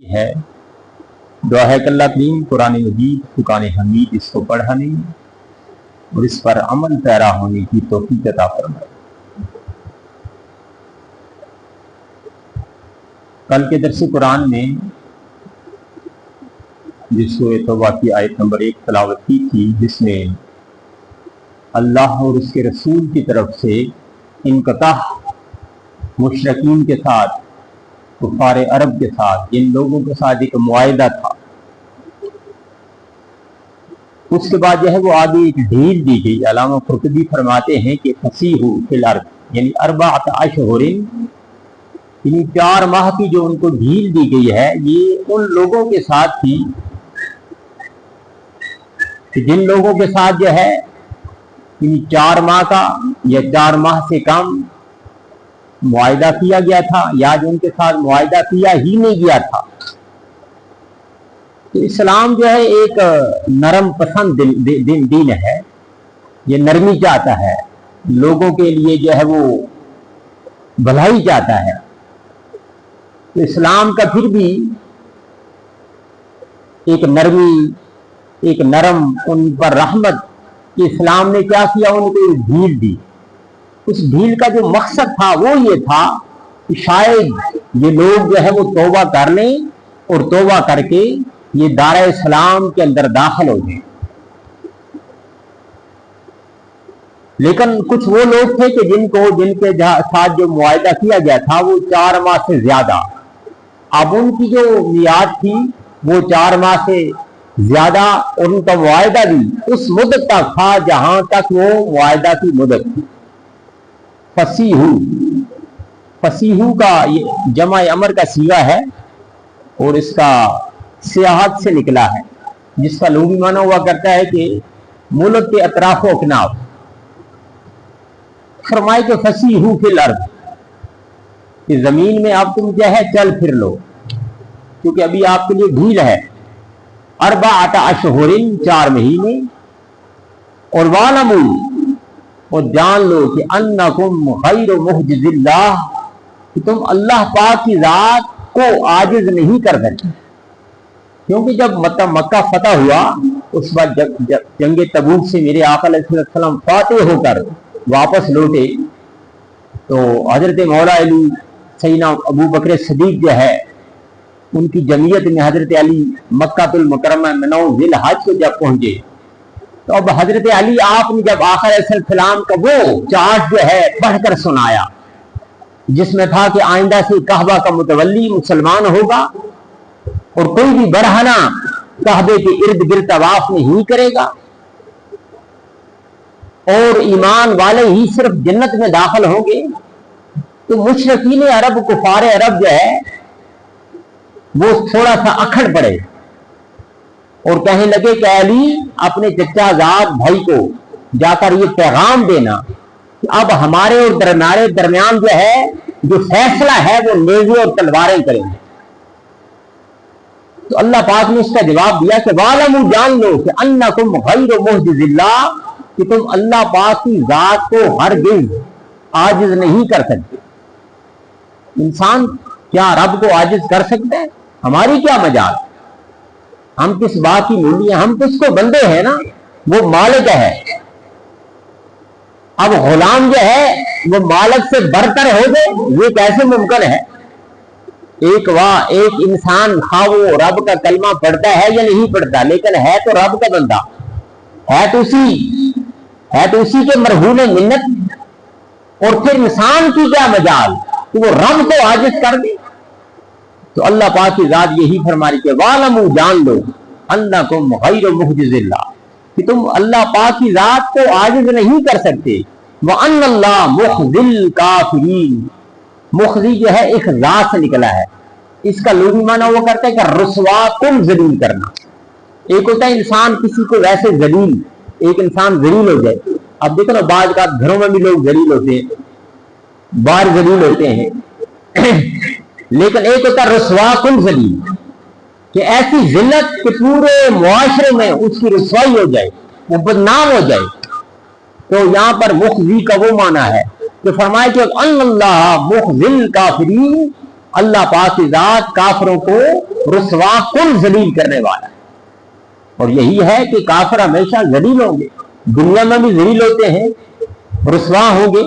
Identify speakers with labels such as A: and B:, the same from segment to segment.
A: ہے دعا ہے کہ اللہ کریم قرآن مجید فقان حمید اس کو پڑھانے اور اس پر عمل پیرا ہونے کی توفیق عطا فرمائے۔ کل کے درس قرآن میں جس سورۃ توبہ کی آیت نمبر 1 تلاوت کی تھی، جس میں اللہ اور اس کے رسول کی طرف سے انقطاع مشرکین کے ساتھ، کفار عرب کے ساتھ، ان لوگوں کے ساتھ ایک معاہدہ تھا۔ اس کے بعد جو ہے وہ آگے ایک ڈھیل دی گئی۔ علامہ قرطبی فرماتے ہیں کہ فسیحوا فی الارض، یعنی 4 اشہر، یعنی 4 ماہ کی جو ان کو ڈھیل دی گئی ہے، یہ ان لوگوں کے ساتھ تھی کہ جن لوگوں کے ساتھ جو ہے یعنی 4 ماہ کا یا 4 ماہ سے کم معاہدہ کیا گیا تھا، یا جو ان کے ساتھ معاہدہ کیا ہی نہیں گیا تھا۔ تو اسلام جو ہے ایک نرم پسند دین ہے، یہ نرمی چاہتا ہے، لوگوں کے لیے جو ہے وہ بھلائی چاہتا ہے۔ تو اسلام کا پھر بھی ایک نرمی، ایک نرم، ان پر رحمت کہ اسلام نے کیا کیا، ان کو ایک ڈھیل دی۔ اس ڈھیل کا جو مقصد تھا وہ یہ تھا کہ شاید یہ لوگ جو ہے وہ توبہ کر لیں اور توبہ کر کے یہ دار اسلام کے اندر داخل ہو جائیں۔ لیکن کچھ وہ لوگ تھے کہ جن کے ساتھ جو معاہدہ کیا گیا تھا وہ 4 ماہ سے زیادہ، اب ان کی جو میعاد تھی وہ 4 ماہ سے زیادہ، اور ان کا معاہدہ بھی اس مدت تک تھا جہاں تک وہ معاہدہ کی مدت تھی۔ فسیحو کا یہ جمع امر کا صیغہ ہے اور اس کا سیاحت سے نکلا ہے، جس کا لغوی معنی ہوا کرتا ہے کہ ملک کے اطراف و اکناف۔ فرمائے کہ فسیحو فی الارض، کہ زمین میں اب تم کیا ہے چل پھر لو، کیونکہ ابھی آپ کے لیے ڈھیل ہے۔ 4 اشہر، 4 مہینے، اور وَاعْلَمُوا، اور جان لو کہ انکم غیر محجز اللہ، کہ تم اللہ پاک کی ذات کو عاجز نہیں کر سکتے۔ کیونکہ جب مکہ فتح ہوا، اس وقت جب جنگ تبوک سے میرے آقا علیہ السلام فاتح ہو کر واپس لوٹے، تو حضرت مولا علی سیدنا ابو بکر صدیق جو ہے ان کی جمعیت میں حضرت علی مکہ المکرمہ میں 9 ذی الحج کو جب پہنچے، تو اب حضرت علی آپ نے جب آقا علیہ السلام کا وہ چارٹ جو ہے پڑھ کر سنایا، جس میں تھا کہ آئندہ سے کعبہ کا متولی مسلمان ہوگا اور کوئی بھی برہنہ کعبے کے ارد گرد طواف نہیں کرے گا، اور ایمان والے ہی صرف جنت میں داخل ہوں گے، تو مشرکین عرب، کفار عرب جو ہے وہ تھوڑا سا اکھڑ پڑے اور کہنے لگے کہ علی اپنے چچا زاد بھائی کو جا کر یہ پیغام دینا کہ اب ہمارے اور ہمارے درمیان جو ہے جو فیصلہ ہے وہ نیزے اور تلواریں کریں گے۔ تو اللہ پاک نے اس کا جواب دیا کہ وَاعْلَمُوا، جان لو کہ انکم غیر محجز اللہ، کہ تم اللہ پاک کی ذات کو ہرگز عاجز نہیں کر سکتے۔ انسان کیا رب کو عاجز کر سکتا ہے؟ ہماری کیا مجال، ہم کس بات کی مولی ہیں، ہم کس کو بندے ہیں نا، وہ مالک ہے۔ اب غلام جو ہے وہ مالک سے برتر ہو گئے، یہ کیسے ممکن ہے؟ ایک انسان خواہ وہ رب کا کلمہ پڑھتا ہے یا نہیں پڑھتا، لیکن ہے تو رب کا بندہ، ہے تو اسی کے مرہون منت، اور پھر انسان کی کیا مجال کہ وہ رب کو عاجز کر دے۔ تو اللہ پاک کی ذات یہی فرما رہی کہ وَاعْلَمُوا، جان لو انکم غیر محجز اللہ، کہ تم اللہ پاک کی ذات کو عاجز نہیں کر سکتے۔ وَأَنَّ اللَّهَ مُخْزِي الْكَافِرِينَ، مخزی جو ہے ایک ذات سے نکلا ہے، اس کا لغوی معنی وہ کرتا ہے کہ رسوا کن، ذلیل کرنا۔ ایک ہوتا ہے انسان کسی کو ویسے ذلیل، ایک انسان ذلیل ہو جائے، اب دیکھو نا بعض کا گھروں میں بھی لوگ ذلیل ہوتے ہیں، باہر ذلیل ہوتے ہیں، لیکن ایک ہوتا ہے رسوا کن ذلیل، کہ ایسی ذلت کہ پورے معاشرے میں اس کی رسوائی ہو جائے، وہ بدنام ہو جائے۔ تو یہاں پر مخزی کا وہ معنی ہے کہ فرمائے کہ ان اللہ مخزی الکافرین، اللہ پاک کی ذات کافروں کو रुसवा कुल जलील करने वाला है। और यही है कि काफिर हमेशा जलील होंगे, दुनिया में भी जलील होते हैं, रुसवा होंगे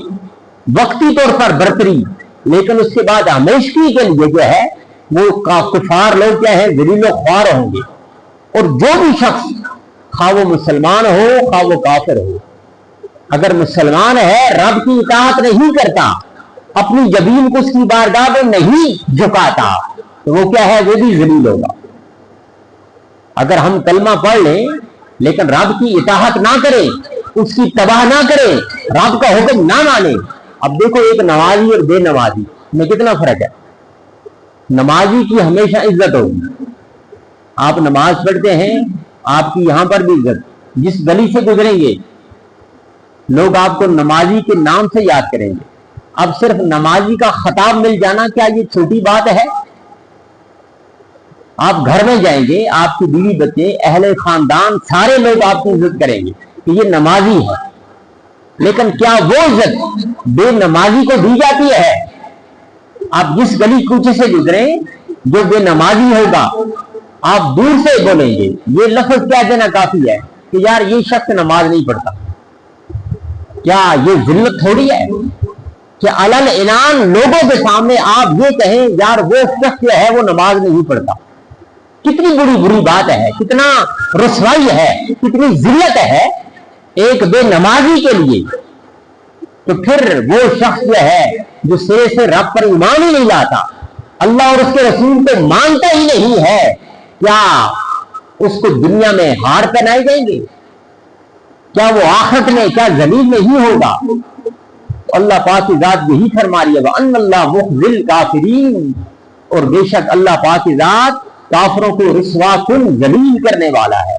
A: वक्ती तौर पर बरतरी, लेकिन उसके बाद हमेशगी के लिए जो है वो कुफार लोग क्या है, जलीलो ख्वार होंगे। और जो भी शख्स खा वो मुसलमान हो खा वो काफिर हो, अगर मुसलमान है रब की इताअत नहीं करता, अपनी जबीन को उसकी बारगाह में नहीं झुकाता, तो वो क्या है, वो भी जलील होगा। अगर हम कलमा पढ़ लें लेकिन रब की इताअत ना करें, उसकी तबाह ना करें, रब का हुक्म ना माने। अब देखो एक नमाजी और बेनमाजी में कितना फर्क है। नमाजी की हमेशा इज्जत होगी, आप नमाज पढ़ते हैं आपकी यहां पर भी इज्जत, जिस गली से गुजरेंगे लोग आपको नमाजी के नाम से याद करेंगे। अब सिर्फ नमाजी का खिताब मिल जाना क्या ये छोटी बात है? आप घर में जाएंगे, आपकी बीवी बच्चे अहले खानदान सारे लोग आपकी इज्जत करेंगे कि ये नमाजी है, लेकिन क्या वो इज्जत बेनमाजी को दी जाती है? आप जिस गली कूचे से गुजरे जो बेनमाजी होगा आप दूर से बोलेंगे, ये लफ्ज क्या देना काफी है कि यार ये शख्स नमाज नहीं पढ़ता। क्या ये जिल्लत थोड़ी है कि अलल इनान लोगों के सामने आप ये कहें यार वो शख्स जो है वो नमाज नहीं पढ़ता? कितनी बुरी बात है, कितना रुसवाई है, कितनी जिल्लत है एक बेनमाजी के लिए। तो फिर वो शख्स जो है जो सिरे से रब पर ईमान ही नहीं लाता, अल्लाह और उसके रसूल को मानता ही नहीं है, क्या उसको दुनिया में हार पहनाए जाएंगे? क्या वो आखिरत में क्या जलील नहीं होगा? अल्लाह पाक की जात यही फरमा रही है, वअन्नल्लाह मुख्ज़िल काफिरीन, और बेशक अल्लाह पाक की जात काफिरों को रुसवा कुल जलील करने वाला है।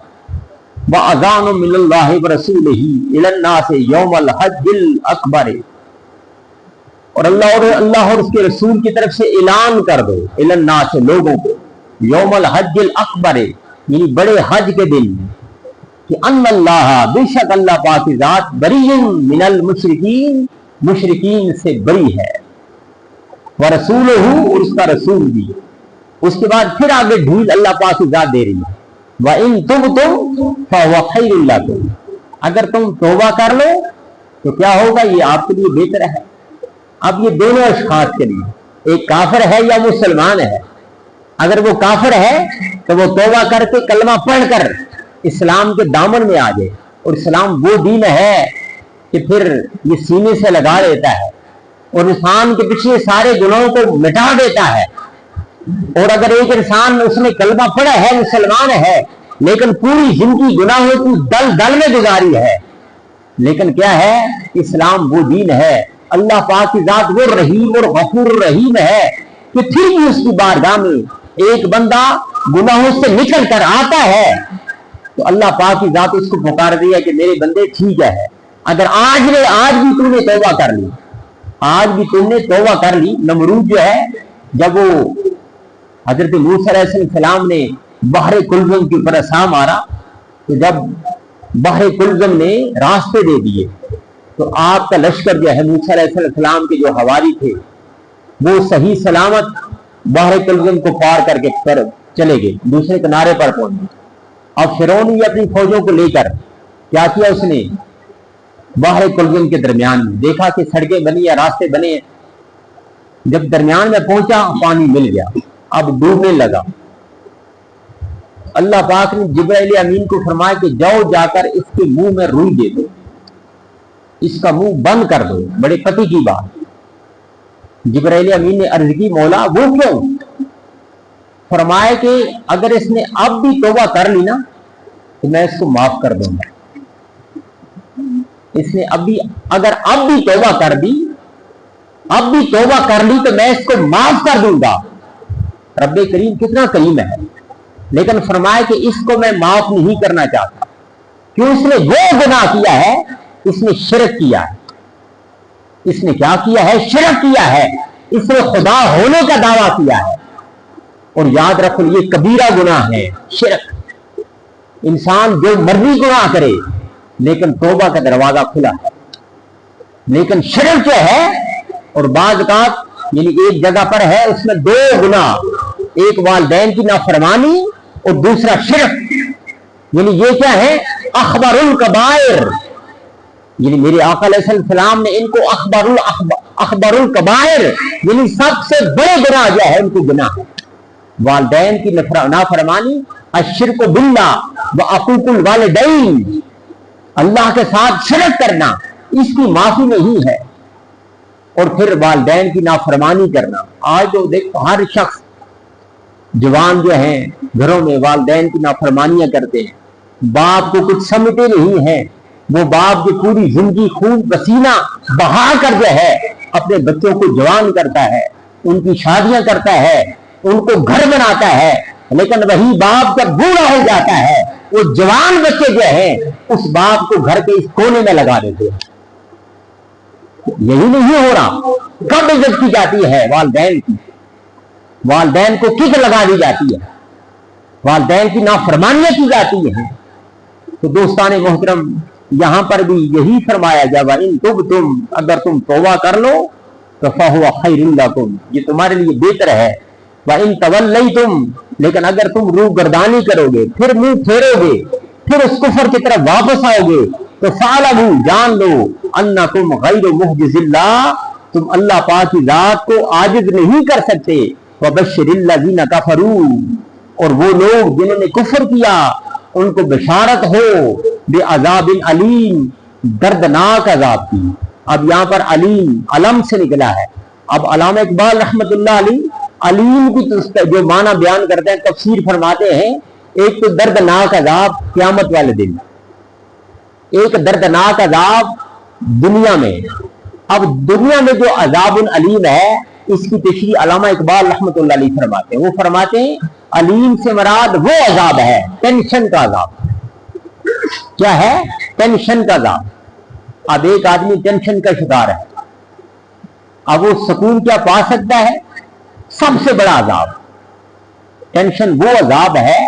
A: वअज़ानु मिनल्लाहि व रसूलिही इलन्नासि यौमल हज्जिल अकबर, और अल्लाह और उसके रसूल की तरफ से ऐलान कर दो इलन्नास लोगों को, यौमल हज्जिल अकबर यानी बड़े हज के दिन, कि अन्नल्लाह बेशक अल्लाह पाक की जात बरीउम मिनल मुशरिकीन, मुशरिकीन से बरी है, व रसूलुहु और उसका रसूल भी। उसके बाद फिर आगे ढील अल्लाह पाक की जात दे रही है, व इन तुबतुम फहुव खैरुल लकुम, अगर तुम तौबा कर लो तो क्या होगा, ये आपके लिए बेहतर है। अब ये दोनों अशखास के लिए, एक काफिर है या मुसलमान है, अगर वो काफिर है तो वो तौबा करके कलमा पढ़कर इस्लाम के दामन में आ जाए, और इस्लाम वो दीन है कि फिर ये सीने से लगा देता है और इंसान के पिछले सारे गुनाहों को मिटा देता है। और अगर एक इंसान उसने कलमा पढ़ा है, मुसलमान है, लेकिन पूरी जिंदगी गुनाहों की दल दल में गुजारी है, लेकिन क्या है, इस्लाम वो दीन है, अल्लाह पाक की जात वो रहीम और गफूर रहीम है कि फिर भी उसकी बारगाह में एक बंदा गुनाहों से निकल कर आता है तो अल्लाह पाक की जात उसको पुकार दिया कि मेरे बंदे ठीक है, अगर आज भी तुमने तौबा कर ली, आज भी तुमने तौबा कर ली। नमरूद जो है, जब वो हजरत मूसा अलैहिस्सलाम ने बहरे कुलज़म के ऊपर असा मारा, तो जब बहरे कुलज़म ने रास्ते दे दिए तो आपका लश्कर जो है मूसा अलैहिस्सलाम के जो हवारी थे वो सही सलामत बहरे कुलज़म को पार करके पर चले गए, दूसरे किनारे पर पहुंच गए। अब फिरौन भी अपनी फौजों को लेकर क्या किया, उसने बहरे कुलज़म के दरमियान में देखा कि सड़कें बनी या रास्ते बने, जब दरमियान में पहुंचा पानी मिल गया, अब डूबने लगा। अल्लाह पाक ने जिब्राइल अमीन को फरमाया कि जाओ जाकर इसके मुंह में रुई दे दो, इसका मुंह बंद कर दो। बड़े पति की बात। जिब्राइल अमीन ने अर्ज की, मौला वो क्यों? फरमाया कि अगर इसने अब भी तौबा कर ली ना तो मैं इसको माफ कर दूंगा। इसने अगर अब भी तौबा कर दी, अब भी तौबा कर ली तो मैं इसको माफ कर दूंगा। रब्बे करीम कितना करीम है, लेकिन फरमाया कि इसको मैं माफ नहीं करना चाहता, क्यों? इसने वो गुनाह किया है, इसने शिरक किया है। इसने क्या किया है? शिरक किया है। इसने खुदा होने का दावा किया है। और याद रखो ये कबीरा गुनाह है शिरक। इंसान जो मर्जी गुनाह करे लेकिन तौबा का दरवाजा खुला है, लेकिन शिरक जो है, और बाज़ औक़ात यानी एक जगह पर है उसमें दो गुनाह, ایک वालिदैन की नाफरमानी और दूसरा शिरक, यानी ये क्या है, अखबरुल कबायर। यानी मेरे आका अलैहिस्सलाम ने इनको अखबरुल कबायर, यानी सबसे बड़े गुनाह जो है उनको गुनाह है वालिदैन की नाफरमानी, अश्शिरक बिल्लाह व अकूकुल वालिदैन, अल्लाह के साथ शिरक करना, इसकी माफी नहीं है। और फिर वालिदैन की नाफरमानी करना। आज तो देखो हर शख्स जवान जो हैं घरों में वालिदैन की नाफरमानियां करते हैं, बाप को कुछ समझते नहीं है, वो बाप की पूरी जिंदगी खून पसीना बहा कर जो है अपने बच्चों को जवान करता है, उनकी शादियां करता है, उनको घर बनाता है, लेकिन वही बाप जब बूढ़ा हो जाता है वो जवान बच्चे जो हैं उस बाप को घर के इस कोने में लगा देते हैं। यही नहीं हो रहा। कब इज्जत की जाती है वालिदैन की, वालिदैन को किक लगा दी जाती है, वालिदैन की नाफरमानियां की जाती है। तो दोस्तान मोहतरम, यहां पर भी यही फरमाया जाए इन तुम, अगर तुम तौबा कर लो तो फहुवा खैरुल लकुम, ये तुम्हारे लिए बेहतर है। व इन तवल्लैतुम, लेकिन अगर तुम रूह गर्दानी करोगे, फिर मुंह फेरोगे, फिर उस कुफर की तरफ वापस आओगे, तो फालहू, जान लो, अन्नकुम गैरु मुअजिजिल्लाह, तुम अल्लाह पाक की जात को आजिज नहीं कर सकते। वबश्शिरिल लज़ीना कफरू, और वो लोग जिन्होंने कुफर किया उनको बशारत हो बेअज़ाबिन अलीम, दर्दनाक अजाब की। अब यहाँ पर अलीम अलम से निकला है। अब अल्लामा इकबाल रहमतुल्लाह अलैह अलीम की जो माना बयान करते हैं, तफसीर फरमाते हैं, एक तो दर्दनाक अजाब क़यामत वाले दिन, एक दर्दनाक अजाब दुनिया में। अब दुनिया में जो अजाबुल अलीम है इसकी तशरीह अल्लामा इकबाल रहमतुल्लाह अलैह फरमाते हैं। वो फरमाते हैं अलीम से मराद वो अजाब है, टेंशन का अजाब। क्या है? टेंशन का अजाब। अब एक आदमी टेंशन का शिकार है, अब वो सुकून क्या पा सकता है? सबसे बड़ा अजाब टेंशन। वो अजाब है,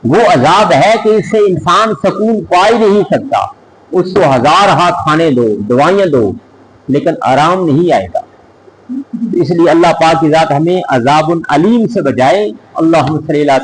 A: वो अजाब है कि इससे इंसान सुकून पा ही नहीं सकता। उसको 1000 हाथ खाने दो, दवाइयां दो, लेकिन आराम नहीं आएगा। इसलिए अल्लाह पाक की जात हमें अजाबुल अलीम से बचाए। अल्लाहुम्मा सल्ली अला